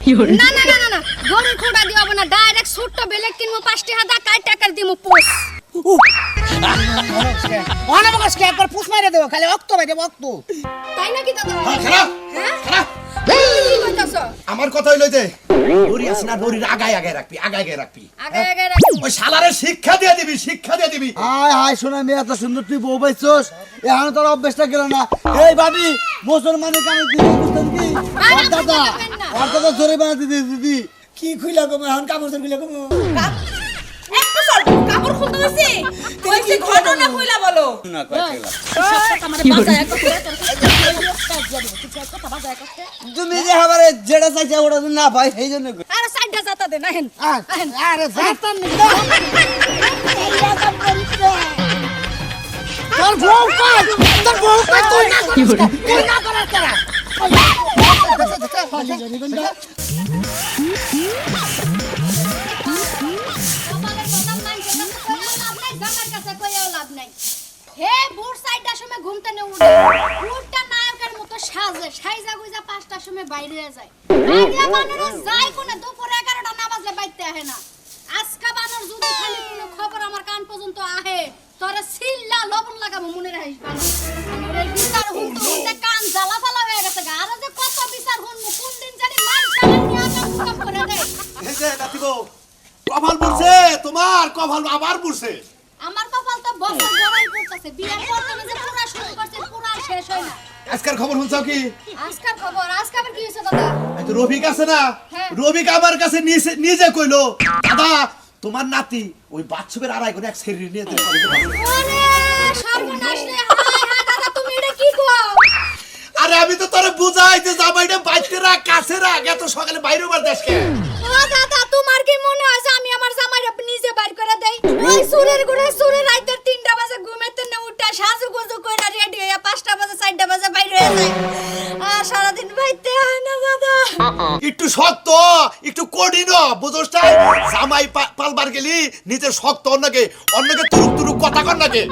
না না না না না গরুর খোঁটা দিব না ডাইরেক্ট ছোট্ট বেলেক কিনবো 5 টাকা দা কাই টাকার দিমু পোষ অনাবকাশ কে একবার পুষ মাইরা দেব খালি রক্ত বাইরে রক্ত তাই নাকি দাদা হ্যাঁ খারাপ হ্যাঁ খারাপ কি কইতাছো আমার কথা হইলো যে দড়ি আছে না দড়ির আগায় আগায় রাখবি আগায় আগায় রাখবি আগে আগে রাখি ওই শালারে শিক্ষা দিয়ে দিবি হাই হাই শোনা মেয়ে এত সুন্দর তুই বউ পাইছস এখন তোর অভ্যেসটা গেল না এই ভাবি মুসলমানের কানে দিদি বুঝতেন কি আর দাদা জোরে বানা দিদি দিদি কি খুইলা গো এখন কাপড় খুইলা গো একটু সল্প কাপড় খুলতে হইছে ওই যে ঘটনা কইলা বলো তুমি যে আমারে যেটা চাইছে ওটা যদি না পাই সেই জন্য আরে সাইডটা জাতা দে না হেন আরে জাতান তোর বউ কই তুই না করার করা হে বুড় সাইডটার সময় ঘুমতে নে উঠে উঠটা নায়কের মতো সাজে সাইজা গুইজা 5টার সময় বাইরে যায় বাইরে বানরে যায় কোনে দুপুর 11টা না বাজলে বাইতে আহে না আজকা বানর যদি খালি কোনো খবর আমার কান পর্যন্ত আহে তোরে সিল্লা লবণ লাগাবো মনে রাখিস বানর এই বিচার হুনতে কান জ্বালা ফালা হয়ে গেছে আর যে কত বিচার হুনমু কোন দিন জানি মান সামনে নিয়ে কাম করে দেয় এই যে নাতিগো কপাল পড়ছে তোমার কপাল আবার পড়ছে আমার কপাল তো বছর গড়াই পড়তেছে বিয়ের পর থেকে যে পুরা শুরু করছে পুরা শেষ হয় না আজকাল খবর শুনছো কি আজকাল খবর আজকে আবার কি হইছে দাদা এই তো রফিক আছে না হ্যাঁ। রফিক আমার কাছে নিজে কইলো দাদা তোমার নাতি ওই বাচ্চুকের আড়াই করে এক শরীর নিয়ে যেতে পারে আরে সর্বনাশ রে হায় হায় দাদা তুমি এটা কি কও আরে আমি তো তোরে বুঝাই যে জামাইটা বাইতে রাখ কাছে রাখ এত সকালে বাইরে বার দেশকে ও দাদা তোমার কি মনে হয় যে আমি আমার জামাইরে নিজে বাইর করে দেই ওই সুরের গুড়ে সুরে রাইতের 3টা বাজে ঘুমেতে না উঠা সাজু গুজু কইরা রেডি হইয়া 5টা বাজে 4টা বাজে বাইরে হয়ে যায় আর সারা দিন বাইতে হয় না দাদা একটু শক্ত একটু কঠিন বুঝছস তাই জামাই পালবার গেলি নিজের শক্ত অন্যকে তুরুক তুরুক কথা কর নাকে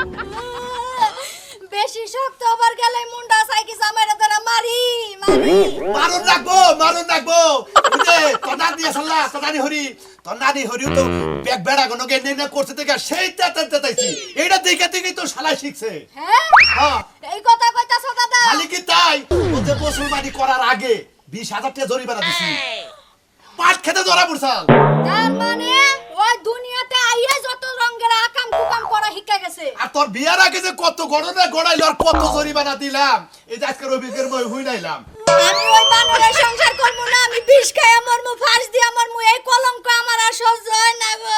বেশি শক্ত আবার গেলে মুন্ডা সাইকি জামাইরে ধরে মারি মারুন রাখবো বুঝে তোর নানি হরি তো ব্যাগ বেড়া কোনো গে নেই না করতে থেকে সেই তাইছি এইটা দেখে তো শালা শিখছে হ্যাঁ হ্যাঁ এই কথা কইতাছো দাদা খালি কি তাই ওদের মুসলমানি করার আগে 20,000 টাকা জরিমানা দিছি পাট খেতে ধরা পড়ছাল তার মানে ওই দুনিয়াতে আইয়া যত রঙের আকাম কুকাম করা শিখা গেছে আর তোর বিয়ার আগে যে কত গড়না গড়াইলো আর কত জরিমানা দিলাম এই যে আজকে রবিকের মই হুই নাইলাম আমি ওই বানরের সংসার করব না আমি বিষ খাই আমার মু ফাঁস দি আমার মু এই কলঙ্ক আমার আর সহ্য হয় না গো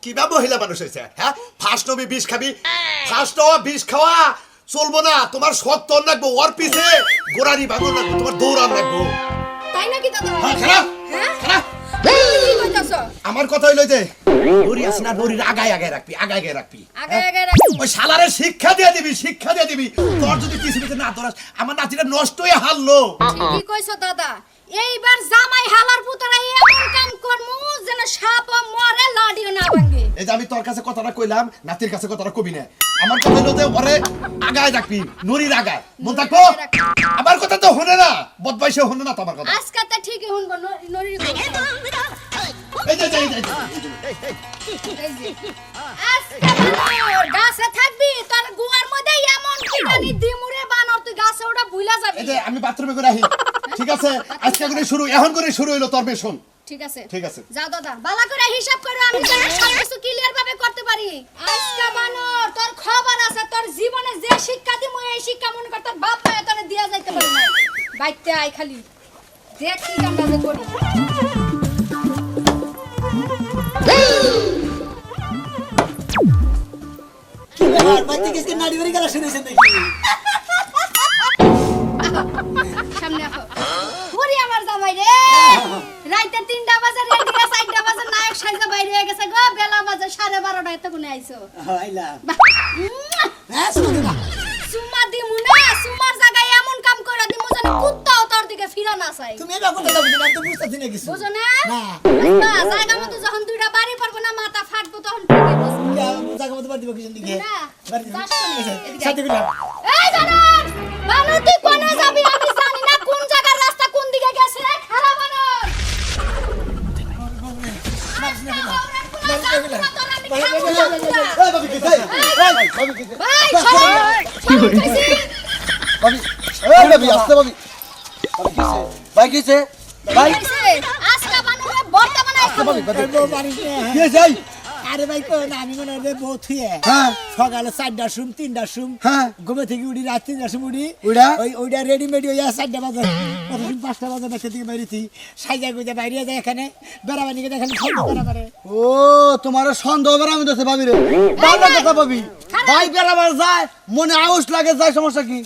কিবা মহিলা মানুষ হইছে হ্যাঁ ফার্স্ট নবী বিষ খাবি ফার্স্ট বিষ খাওয়া চলবো না তোমার শক্ত রাখবো ওর পিছে গোড়ারি বাগর রাখবো তোমার দৌড়ান রাখবো তাই নাকি দাদা হ্যাঁ খারাপ হ্যাঁ খারাপ কি কইতাছো আমার কথা হইলো যে দড়ি আছে না দড়ির আগায় আগায় রাখবি আগায় আগায় রাখবি আগে আগে রাখি ওই শালারে শিক্ষা দিয়ে দিবি তোর যদি কিছু না ধরাস আমার নাতিটা নষ্ট হয়ে হারলো কি কইছো দাদা এইবার জামাই হালার পুতরা এমন কাম করমু যেন সাপ মরে লাডিও না ভাঙে এই যে আমি তোর কাছে কথাটা কইলাম নাতির কাছে কথাটা কবি না আমার কথা হলো যে ওরে আগায় রাখবি নড়ির আগায় মন থাকবো আমার কথা তো শুনে না বদমাইশে শুনে না তো আমার কথা আজকে তো ঠিকই শুনবো নরির এই যে আজকে বানর গাছে থাকবি তোর গুয়ার মধ্যে এমন কি জানি দিমুরে বানর তুই গাছে ওটা ভুলা যাবি এই যে আমি বাথরুমে করে আহি ঠিক আছে আজকে করে এখন করে শুরু হইলো তোর মিশন ঠিক আছে যাও দাদা বালা করে হিসাব করো আমি যেন সবকিছু ক্লিয়ার ভাবে করতে পারি আজকে বানর তোর খবর আছে তোর জীবনে যে শিক্ষা দিমু এই শিক্ষা মনে কর তোর বাপ মায়ে তোরে দিয়া যাইতে পারে না বাইতে আই খালি দেখ কি কামটা যে করি আর বাইতে গেছে নাড়ি বাড়ি গলা শুনেছেন নাকি সামনে আসো ওরে আমার জামাই রে রাইতে 3টা বাজে রেডি 4টা বাজে নায়ক সাইজা বাইরে হয়ে গেছে গো বেলা বাজে 12:30 এত কোনে আইছো আইলা বাহ, হ্যাঁ শুনে না সুম্মা দিমু না সুম্মার জায়গায় এমন কাম করে দিমু যেন কুত্তাও তোর দিকে ফিরা না চাই তুমি এটা কথা বুঝি না তো বুঝতাছি না কিছু বুঝো না না বুঝবা জায়গা মতো যখন দুইটা বাড়ি পড়বো না মাথা ফাটবো তখন ঠিকই বুঝবা জায়গা মতো বাড়ি কিসের দিকে না বাড়ি যাস তো না, এদিকে সাথে গেলাম এই বানর বানর তুই কোনে যাবি আমি জানি না কোন জায়গার রাস্তা কোন দিকে গেছে খারাপ এই বাবি কি চাই এই বাবি কি চাই ভাই সরো কইছি বাবি এই বাবি আসতে বাবি বাবি কি চাই ভাই কি চাই ভাই আজকা বানুরে বর্তা বানাইছে বাবি বাবি বউ বাড়িতে কি চাই আরে ভাই কোন আমি মনে হয় বউ থুয়ে হ্যাঁ সকালে 4টার সময় 3টার সময় হ্যাঁ ঘুমে থেকে উঠি রাত 3টার সময় উঠি উইড়া ওইটা রেডিমেড হইয়া 4টা বাজে কতদিন 5টা বাজে বাচ্চা থেকে বাইরেছি সাইজা গুজা বাইরে যায় এখানে বেড়াবানিকে দেখালে ফোন করা পারে ও তোমার সন্দেহ বের আমি দছে ভাবি রে ভালো কথা ভাবি ভাই বেরাবার যায় মনে আউশ লাগে যায় সমস্যা কি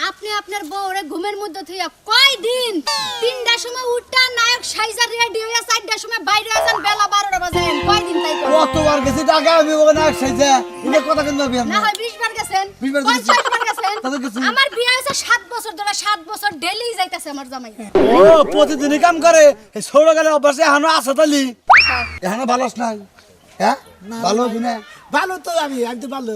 আপনি আপনার বউরে ঘুমের মধ্যে থইয়া কয় দিন 3টার সময় উঠটা নায়ক সাইজা রেডি হইয়া 4টার সময় বাইরে আছেন বেলা 12টা বাজে কয় দিন তাই করে কতবার গেছি টাকা আমি ওখানে একসাইছে ইনে কথা কিন্তু ভাবি না হয় 20 বার গেছেন 20 বার গেছি। 50 বার গেছেন তবে গেছি। আমার বিয়ে হইছে 7 বছর ধরে 7 বছর ডেইলি যাইতাছে আমার জামাই ও প্রতিদিনই কাম করে এই ছোট গেলে অভ্যাসে এখনো আছে তালি এখনো ভালো নাই হ্যাঁ ভালো কিনা ভালো তো আমি তো ভালো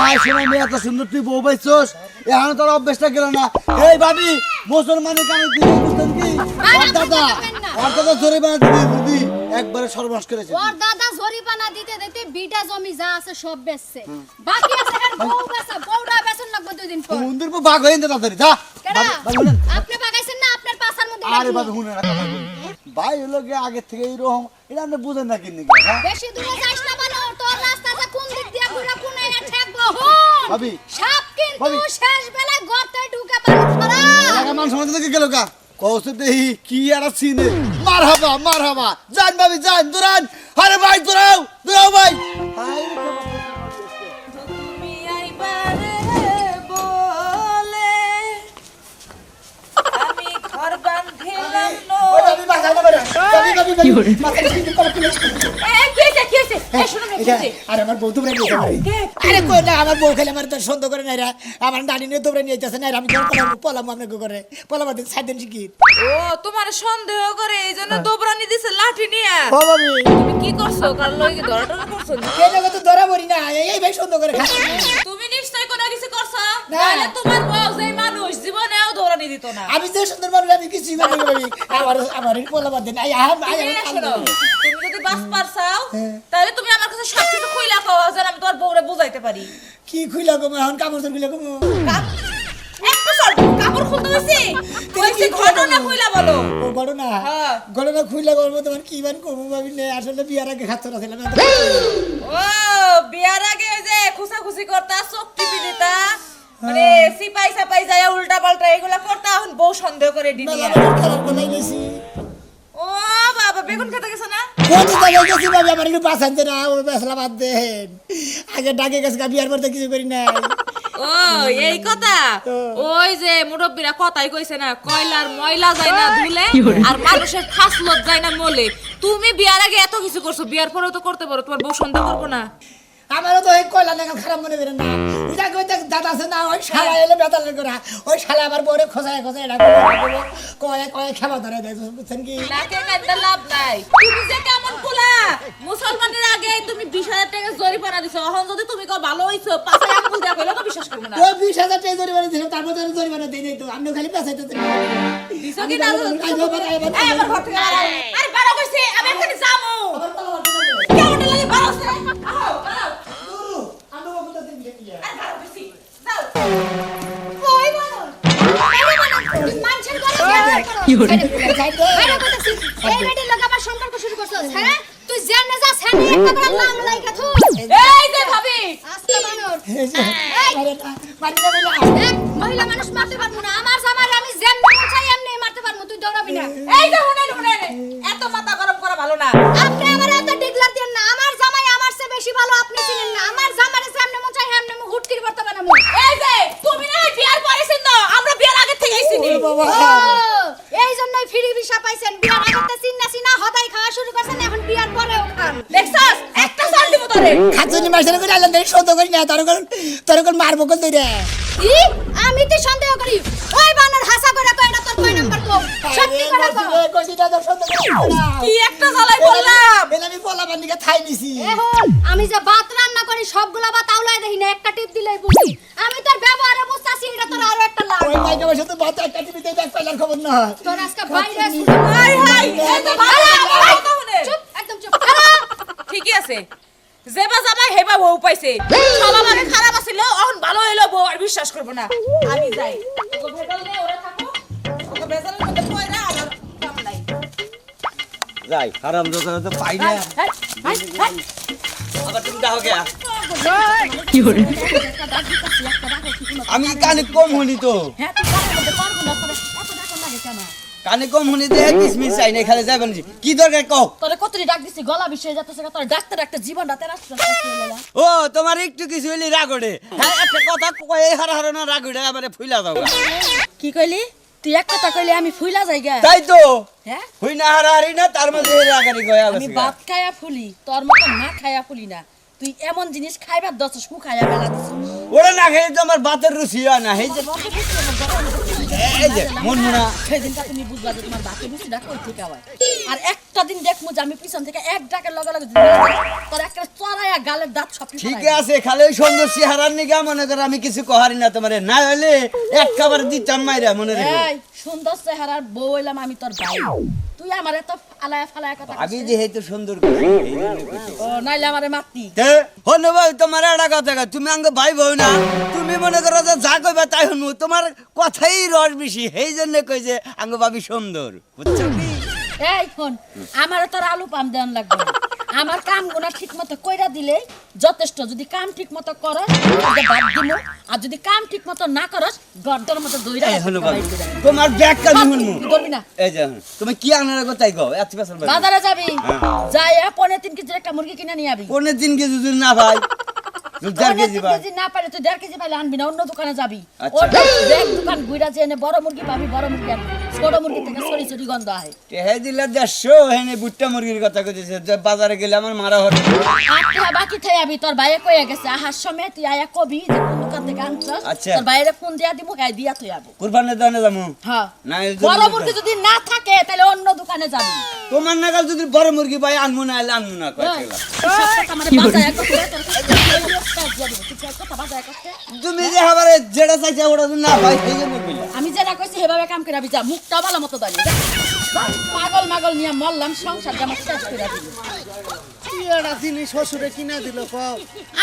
হাই শোনা মেয়ে এত সুন্দর তুই বউ পাইছস এখনো তোর অভ্যাসটা গেল না এই ভাবি মুসলমানের কানে দিদি বুঝতেন কি ওর দাদা জোরে বানা দিদি একবারে সর্বনাশ করেছে ওর দাদা জরিমানা দিতে দিতে বিটা জমি যা আছে সব বেচছে বাকি আছে আর বউ বেচা বউটা বেচন লাগবে 2 দিন পর মন্দির পর ভাগ হয়ে তাড়াতাড়ি যা কেডা ভাবি শুনেন। আপনি বাগাইছেন না আপনার পাছার মধ্যে আরে লাগলো। ভাবি শুনে না কথা বলি। ভাই হলো গিয়ে আগে থেকে এইরকম এটা আপনি বুঝেন না কিনে বেশি দূরে যাইস না বানো তোর রাস্তাটা কোন দিক দিয়ে ঘুরে কোন এনে ঠেকবো হুন ভাবি। সাপ কিন্তু ভাবি। শেষ বেলায় গর্তে ঢুকে পানি ছড়া এলাকা মান সমাজ থেকে গেল কা কৌশল দেহি কি আর সিনে মারহাবা জান ভাবি জান দুরান আরে ভাই দুরাও ভাই হাই রে বাবা। তুমি আইবারে বলে আমি ঘর বাঁধিলাম ওই আমি বাজাই না বেরে ভাবি মাথা ঠিক করে পুলিশ কি হইছে এই শুনো না কি হইছে আরে আমার বউ তোমরা নিয়ে আরে কই না আমার বউ খেলে আমার তো সন্দেহ করে নাই রা আমার ডানি নিয়ে তোমরা নিয়ে যাচ্ছে না আমি কোন পলাম আপনাকে করে পলাম দিন 7 দিন শিখি ও তোমার সন্দেহ করে এইজন্য দোবরানি দিছে লাঠি নিয়ে ও ভাবি তুমি কি করছো কার লইকে ধরাটা করছো কে জায়গা তো ধরা পড়ি না এই ভাই সন্দেহ করে খাচ্ছি তুমি নিশ্চয় কোনো কিছু করছো না। নাহলে তোমার বউ যেই মানুষ জীবনেও দৌড়ানি দিত না আমি যে সুন্দর মানুষ আমি কিছুই করি না ভাবি আমার পলাম দিন আই তুমি না শোনো, তুমি যদি বাস পারছাও তাহলে তুমি আমার কাছে সবকিছু খুইলা কও যেন আমি তোমার বউরে বুঝাইতে পারি কি খুইলা গো এখন কাপড় খুইলা গো একটু সর কাপড় খুলতে হইছে কইছে ঘটনা খুইলা বলো ও ঘটনা হ্যাঁ। ঘটনা খুইলা করবো তোমার কি বার কমু ভাবি না আসলে বিয়ার আগে খাচ্ছ না ছিলাম ও বিয়ার আগে ওই যে খুসাখুসি করতা চোখ টিপি দিতা মানে সিপাই সাপাই যায় উল্টা পাল্টা এগুলা করতা এখন বউ সন্দেহ করে ডিনিয়া খেলার বলাই গেছি ও বাবা বেগুন খেতে গেছ না কত জায়গায় গেছি ভাবি আমার একটু বাঁচানছে না ও বেসলা বাদ দেন আগে ডাকে গেছে বিয়ার পর তো কিছু করি নাই ও এই কথা ওই যে মুরব্বীরা কথাই কইছে না কয়লার ময়লা যায় না ধুলে আর মানুষের খাসলত যায় না মলে তুমি বিয়ার আগে এত কিছু করছো বিয়ার পরেও তো করতে পারো তোমার বউ সন্দেহ করবো না আমারও তো এই কয়লা নাগাল খারাপ মনে করেন না ওইটা কই দাদা আছে না ওই শালা এলে বেতালের করা ওই শালা আমার বউরে খোঁজায় ডাকে কয়ে খেবা ধরে দেয় বুঝছেন কি নাকে কান্দা লাভ নাই তুমি যে কেমন পোলা মুসলমানের আগে তুমি 20,000 টাকা জরিমানা দিছো এখন যদি তুমি কও ভালো হইছো পাঁচে আঙ্গুল দেয়া কইলো তো বিশ্বাস করব না ও 20,000 টাকা জরিমানা দিল তারপর তো জরিমানা দেই নাই তো আপনি খালি পেছাইতে দিছো কি না এই আমার ঘর থেকে আরে বাড়া কইছে আমি এখানে যামু কেমন লাগে বাড়াছে আও বাড়াও আরে বাড়া কইছি যাও ওই বানো মানুষের গলা কি করে বাইরে কইতাছি এই বেটি লাগা আমার সম্পর্ক শুরু করছস হ্যাঁ তুই জানে যা ছানে একটা করে লাম লাইগা থু এই যে ভাবি আস্তে বানর মারি না দেখ মহিলা মানুষ মারতে পারবো না আমার জামাই আমি যেমনি মন চাই এমনি মারতে পারবো তুই দৌড়াবি না এই যে শুনেন এত মাথা গরম করা ভালো না আপনি আমার এত ডিগলার দেন না আমার জামাই আমার চেয়ে বেশি ভালো আপনি চিনেন না আমার জামাইরে যেমনি মন চাই এমনি মু হুটকির করতে বানামু এই যে তুমি না বিয়ার পরে চিনো আমরা বিয়ার আগে থেকে চিনি এই জন্যই ফ্রি ভিসা পাইছেন বিয়ার আগতে চিন্না হদাই খাওয়া শুরু করছেন এখন বিয়ার পরেও খান দেখছস একটা সাল দিব তোরে খাচ্ছি মাইসের করে আলাদা সন্দেহ করি না তোর কোন মারবো কোন দইরে ই আমি তো সন্দেহ করি ওই বানর হাসা করে কই এটা তোর কয় নাম্বার কো সত্যি করে কও কইছিটা তো সন্দেহ করি না কি একটা জ্বালাই বললাম বেলা আমি বলা বান্দিকে থাই নিছি এখন আমি যে ভাত রান্না করি সবগুলা ভাত আউলাই দেখি না একটা টিপ দিলেই বুঝি আমি তোর ব্যবহারে বুঝতাছি এটা তোর আরো একটা লাভ ওই মাইকে বসে তো বাচ্চা একটা টিভিতে দেখ পাইলার খবর না তোর আজকে বাইরে হাই হাই এই তো ভালো চুপ চুপ একদম চুপ খারাপ ঠিকই আছে যে বাজা হইছে সবার আগে খারাপ আছিল এখন ভালো হইলো বউ আর বিশ্বাস করবো না আমি যাই ওকে ভেজাল নিয়ে ওরা থাকো ওকে ভেজালের মধ্যে পয়রা আমার কাম নাই যাই হারাম দাদা তো পাই না আবার তুমি দাও কে আমি কানে কম শুনি তো হ্যাঁ তুই কানে বলতে পারবো না তোরে এত ডাকন লাগে কেন কানে কম শুনি দে কিসমিস চাই না খালি যাবেন কি দরকার কও তোরে কতরি ডাক দিছি গলা বিষয়ে যাচ্ছে তোর ডাক্তার একটা জীবনটা তেরা ও তোমার একটু কিছু হইলে রাগড়ে হ্যাঁ একটা কথা কয়ে হারা হারা না রাগড়ে এবারে ফুইলা দাও কি কইলি তুই এক কথা কইলি আমি ফুইলা যাই গা তাই তো হ্যাঁ হই না হারা হারি না তার মধ্যে রাগারি গয়া আমি ভাত খায়া ফুলি তোর মত না খায়া ফুলি না তুই এমন জিনিস খাইবার দছস মু খায়া বেলা দিছিস ওরা না খেলে তো আমার ভাতের রুচি হয় না এই যে মন মনা সেদিনটা তুমি বুঝবা যে তোমার বাকি রুচিটা কই থেকে হয় আর একটা দিন দেখমু যে আমি পিছন থেকে এক ডাকের লগে লগে তোর একটা চড়াইয়া গালের দাঁত সব ঠিক আছে খালি ওই সুন্দর চেহারার নিগা মনে কর আমি কিছু কহারি না তোমারে না হলে এক খাবার দিতাম মাইরা মনে রেখো এই সুন্দর চেহারার বউ হইলাম আমি তোর ভাই তুই আমার এত আলায়া ফালায়া কথা আমি যে হেতু সুন্দর কইছি, এই জন্য কইছি। ও নাইলে আমারে মারতি তে হন ভাই তোমার একটা কথা কই, তুমি আঙ্গ ভাই বউ না তুমি মনে করো যে যা কইবা তাই শুনবো তোমার কথাই রস বেশি এই জন্য কই যে আঙ্গ ভাবি সুন্দর বুঝছো কি এই ফোন আমারে তোর আলু পাম দেন লাগবে না। আমার কাম গুনা ঠিক মতো কইরা দিলে যথেষ্ট যদি কাম ঠিক মতো করস তাহলে বাদ দিমু আর যদি কাম ঠিক মতো না করস গর্দর মতো দইরা এই হলো ভাবি তোমার ব্যাগ কামি শুনবো করবি না এই যে তুমি কি আনার কথাই কও এত পেছাল ভাই বাজারে যাবি যাইয়া 3.5 কেজির একটা মুরগি কিনে নিয়ে আবি কোনে দিন কে যদি না ভাই 2 কেজি ভাই কেজি না পারে তুই 1.5 কেজি পাইলে আনবি না অন্য দোকানে যাবি আচ্ছা। ওর দেখ দোকান ঘুরা যে এনে বড় মুরগি পাবি বড় মুরগি আনবি ছোট মুরগি থেকে সরি সরি গন্ধ আহে হে দিলা 150 হেনে বুট্টা মুরগির কথা কইতেছে যে বাজারে গেলে আমার মারা হবে আটটা বাকি থাই আবি তোর ভাইয়ে কইয়া গেছে আহার সময় তুই আয়া কবি যে কোন দোকান থেকে আনছস আচ্ছা। তোর বাইরে ফোন দিয়া দিমু গায় দিয়া তুই আবো কুরবানের দানে যামু হ্যাঁ না এই যে- বড় মুরগি যদি না থাকে তাহলে অন্য দোকানে যাবি তোমার নাগাল যদি বড় মুরগি পাই আনমু না এলে আনমু না ওই, কইছিলা সব কথা মানে বাজায় করতে তোর কাজ দিয়া দিব তুই কথা বাজায় করতে তুমি যে হাবারে যেটা চাইছে ওটা যদি না পাই সেই জন্য কইলা আমি যেটা কইছি সেভাবে কাম করে যা মুখটা ভালো মতো দাঁড়ি পাগল মাগল নিয়ে মরলাম সংসারটা আমার শেষ করে দিল কি একটা জিনিস শ্বশুরে কিনা দিল কও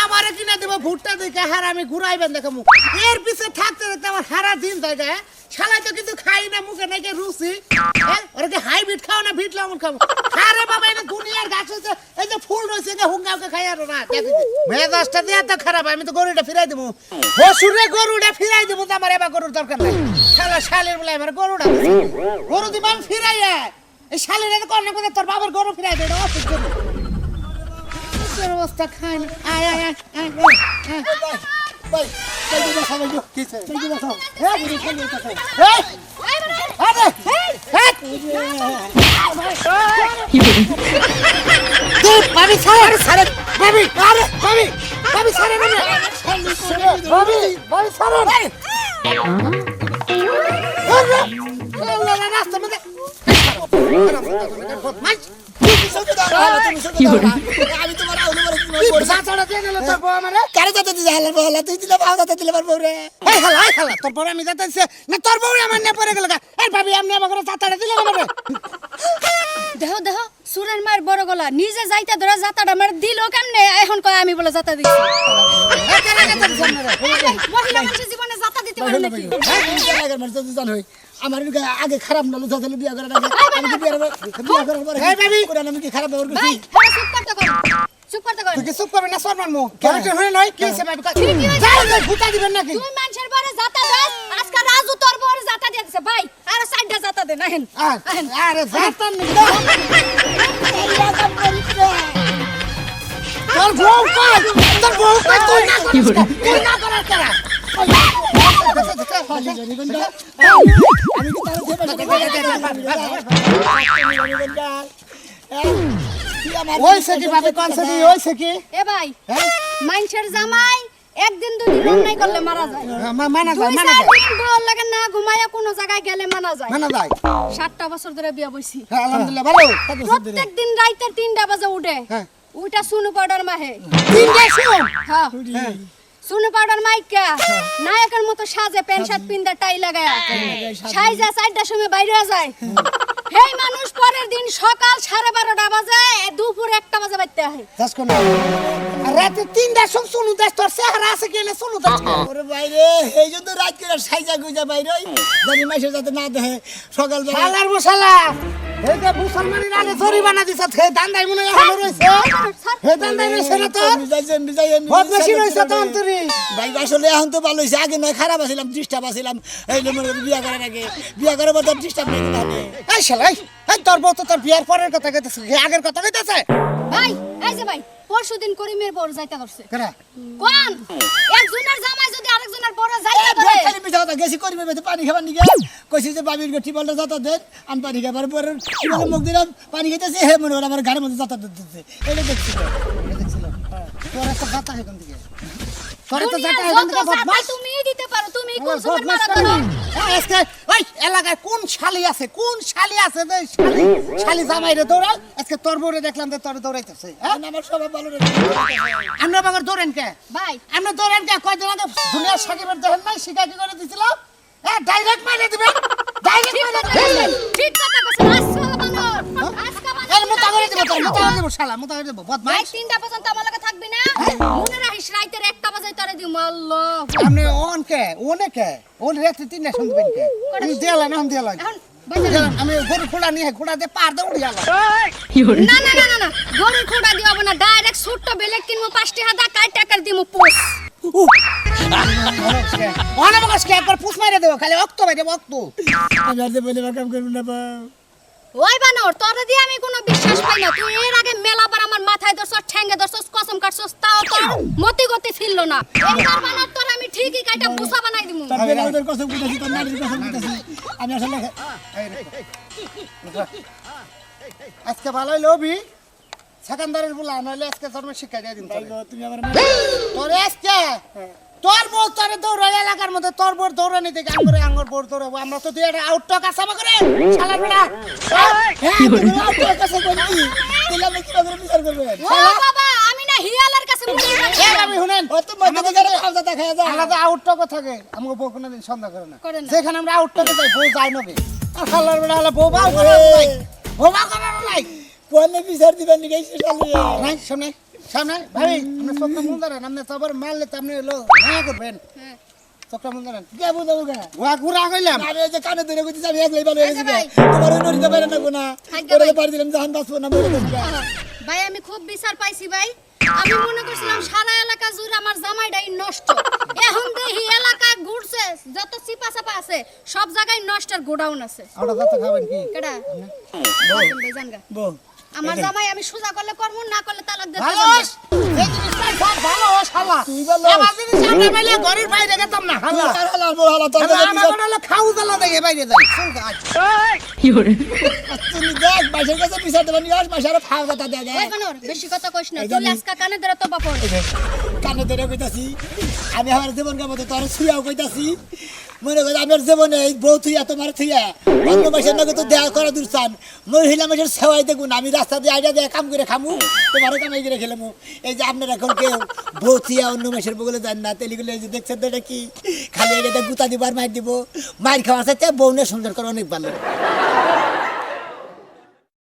আমারে কিনা দেব ভুট্টা দেখে হার আমি ঘুরাইবেন দেখামু এর পিছে থাকতে থাকতে আমার সারা দিন যায় গে শালা তো কিন্তু খাই না মুখে নাকি রুচি হ্যাঁ ওরা কি হাইব্রিড খাও না ভিট লামন খাবো আরে বাবা এটা দুনিয়ার গাছ হচ্ছে এই যে ফুল রয়েছে যে হুঙ্গাকে খাই আর না মেজাজটা দিয়ে তো খারাপ আমি তো গরুটা ফিরাই দেবো শ্বশুরে গরুটা ফিরাই দেবো তো আমার এবার গরুর দরকার নাই শালা শালের বলে আমার গরুটা গরু দিব আমি ফিরাই এই শালের এটা কর না করে তোর বাবার গরু ফিরাই দেয় অসুখ করবো অবস্থা খায় না আয় আয় আয় আয় আয় ভাই এই যে সবাই যে কিছে এই যে সব হ্যাঁ বুড়ি খেলে এটা খায় এই আরে তুই ভাবি ছাড় ছাড় ভাবি আরে ভাবি ভাবি ছাড় না ভাবি ভাবি ছাড় আরে আল্লাহ রাস্তা মধ্যে আমি তোমার জাতাটা দিয়ে গেল তোর বউ আমারে কারে জাতা দিছে হালার বউ হালা তুই দিলে বাবা জাতা দিলে পারবো রে এই হালা তোর বউ আমি জাতা দিছে না তোর বউ আমার নে পড়ে গেল এই ভাবি আমি আমার করে জাতাটা দিলে আমারে দেহ দেহ সুরের মার বড় গলা নিজে যাইতে ধরে জাতাটা আমার দিল কেমনে এখন কয় আমি বলে জাতা দিছি এই কারে জাতা দিছে আমারে মহিলা মানুষের জীবনে জাতা দিতে পারে নাকি আমার আগে খারাপ না লুচা দিলে বিয়া করে আমি বিয়া করার পরে এই ভাবি কোরআন আমি কি খারাপ ব্যবহার ভাই করছি চুপ করতে কর তুই চুপ করবি না সরমান মু কেন হই নয় কি সে ভাবি যাই ভুতা দিবেন নাকি তুই মানুষের বরে জাতা দাস আজকে রাজু তোর বরে জাতা দিয়ে দিছে ভাই আর সাইডটা জাতা দে না হেন আরে জাতান নি তোর বউ কই তুই না করার কারা ওইছে কি ভাবে কনসেপ্ট ওইছে কি এ ভাই মানুষের জামাই একদিন দুদিন অন্যায় করলে মারা যায় মানা যায় দুই মানা চার যায় দিন বউর লাগে না ঘুমায়া কোনো জায়গায় গেলে মানা যায় মানা যায় 7টা বছর ধরে বিয়া বইছি হ্যাঁ আলহামদুলিল্লাহ ভালো প্রত্যেক দিন রাইতে 3টা বাজে উঠে হ্যাঁ। ওইটা সুনু পাউডার মাহে তিনটা শুন হ্যাঁ সুনু পাউডার মাইকা নায়কের মতো সাজে প্যান্ট শার্ট পিন্দা টাই লাগায়া সাইজা 4টার সময় বাইরে যায় হেই মানুষ পরের দিন সকাল 12:30 বাজে দুপুর 1টা বাজে বাইতে আহে দাস কোন আর রাতে 3টার সময় সোনু দাস তোর চেহারা আছে গেলে সোনু দাস ওরে বাইরে এই জন্য রাত করে সাইজা গুজা বাইরে জানি মাইসে যাতে না দেখে সকাল বেলা শালার মশালা এই যে মুসলমানের আগে জরিমানা দিছে হে দান্দাই মনে হয় রইছে হে দান্দাই রইছে না তো বদমাশি রইছে তো অন্তরি ভাই আসলে এখন তো ভালো হইছে আগে নয় খারাপ আছিলাম ডিস্টার্ব আছিলাম এই যে মনে করি বিয়া করার আগে বিয়া করার পর ডিস্টার্ব নেই তাহলে এই শালাই এই তোর বউ তো তোর বিয়ার পরের কথা কইতেছে হে আগের কথা কইতেছে ভাই এই যে ভাই পরশুদিন করিমের বড় যাইতে করছে কেরা কোন একজনের জামাই যদি আরেকজনের বড় যাইতে পারে খালি মিছা কথা গেছি করিবে বেতে পানি খাবার নিগে কইছি যে বাবির গটি বলটা যাতা দেন আমি পানি খাবার পরে কিভাবে মুখ দিলাম পানি খেতেছে হে মনে হলো আমার গাড়ির মধ্যে যাতা দিতেছে এটা দেখছিল তোর একটা কথা হেকন দিকে তোর তো দুনিয়ার জাতা হেকন যত দিকে জাতা বদমাশ তুমিই দিতে পারো তুমি কোন আমার সময় বদমাশ মারা করে। ধরো আজকে ওই এলাকায় কোন শালি আছে যে শালি জামাইরে দৌড়াল আজকে তোর বউরে দেখলাম যে তোর দৌড়াইতেছে হ্যাঁ আমার সবাই ভালো রে আমরা বাগার দৌড়েন কে ভাই আমরা দৌড়েন কে কয়দিন আগে দুনিয়ার সাকিবের দেখেন নাই শিকাকি করে দিছিলাম হ্যাঁ ডাইরেক্ট মাইরে দিবেন ডাইরেক্ট মাইরে দিবেন ঠিক কথা কইছ আজকে বানর আজকে এর বানর মোটা করে দিব তোর মোটা করে দিব শালা মোটা করে দিব ভাই বদমাশ 3টা পর্যন্ত আমার লগে থাকবি না মনে রাখিস রাইতের 1টা বাজে তোরে দিম আল্লাহ আপনি ওনে কে ওন রাতে 3টা শুনবেন কে আমি দেলা না আমি দেলা এখন বাইরে আমি গরু খোড়া নিয়ে খোড়া দিয়ে পার দে উড়িয়ালাম না গরুর খুঁটা দিও না ডাইরেক্ট ছোট্ট বেলেগ কিনবো 5টি হাদা কাই টাকার দিমু পোস অনেক মাসকে একবার পুষ মাইরে দেবো খালি অক্ত বাইরে অক্ত আমি আর যে বলে কাম করব না বা ওই বানর তোরে দিয়ে আমি কোনো বিশ্বাস পাই না তুই এর আগে মেলাবার আমার মাথায় ধরছস ঠ্যাঙ্গে ধরছস কসম কাটছস তাও তোর মতি গতি ফিরলো না এইবার বানর তোর আমি ঠিকই কাইটা বুসা বানাই দিমু তার বেলাউদের কসম কইতাছি তার নারীর কসম কইতাছি আমি আসলে আজকে ভালোই লবি সেকেন্দারের বলা নইলে আজকে জন্ম শিক্ষা দিয়ে দিন তুমি আমার তোর আজকে তোর বউ তোর দৌড় এলাকার মধ্যে তোর বউর দৌড়ানি থেকে আঙ্গুরে আঙ্গুর বউর দৌড়াবো আমরা তো তুই একটা আউটটক আসামা করে শালার বেড়া হ্যাঁ তুমি আমার কাছে বলছি তাহলে আমি কি করে বিচার করব ও বাবা আমি না হিয়ালার কাছে মুড়ি আমি শুনেন ও তো মধ্যে করে খাওয়া দেখা যায় আলাদা আউটটক থাকে আমাকে বউ কোনোদিন সন্দেহ করে না করে না। যেখানে আমরা আউটটকে যাই বউ যায় নবে আর শালার বেড়া হলে বউ বাউ করার নাই বউ বাউ করার নাই কোনে বিচার দিবেন নিকে চালিয়ে নাই সামনে সামনে ভাই আমরা চোখটা মন ধরেন আপনি সবার মারলে তো আপনি হলো হ্যাঁ করবেন চোখটা মন ধরেন কে বুঝাবো গা ওয়া ঘুরা গেলাম আরে যে কানে ধরে কইছি আমি একলাই ভালো হয়ে গেছি ভাই। তোমার ওই নড়িতে পারে না কোনা থাকবে ওরে ভাই। পার দিলাম জাহান বাঁচবো না মরে গেছি ভাই আমি খুব বিচার পাইছি ভাই আমি মনে করছিলাম সারা এলাকা জুড়ে আমার জামাইটাই নষ্ট এখন দেখি এলাকা ঘুরছে যত চিপা চাপা আছে সব জায়গায় নষ্টের গোডাউন আছে আমরা যত খাবেন কি কেডা ভাই জানগা বউ আমার জামাই আমি সোজা করলে করব না করলে তালাক দিতে ভালো এই জিনিসটা সব ভালো ও শালা তুই ভালো। আমার জিনিস আমরা পাইলে ঘরের বাইরে গেতাম না হালা আর হালা বড় হালা তোর আমার মনে হলো খাউ জ্বালা দেখে বাইরে যাই চল কাজ তুমি দেখ বাইশের কাছে বিচার দেবেন নিয়ে আস বাইশের ফাও কথা দেয় ওই বানর বেশি কথা কইস না তুই আজকা কানে ধরে তো বাপর কানে ধরে কইতাছি আমি আমার জীবন কে মতো তোর ছুঁয়াও কইতাছি মনে করি আমার জীবনে এই বউ থুইয়া তোমার থুইয়া অন্য মাসের নাকি তো দেয়া করা দূর চান মহিলা মাসের সেবাই দেখুন আমি রাস্তা দিয়ে আইডিয়া দিয়ে কাম করে খামু তোমারও কামাই করে খেলামু এই যে আপনারা এখন কেউ বউ থুইয়া অন্য মাসের বগলে যান না তেলিগুলো এই যে দেখছেন তো এটা কি খালি এটা গুতা দিব আর মার দিব মার খাওয়ার সাথে বউ নিয়ে সুন্দর করে অনেক ভালো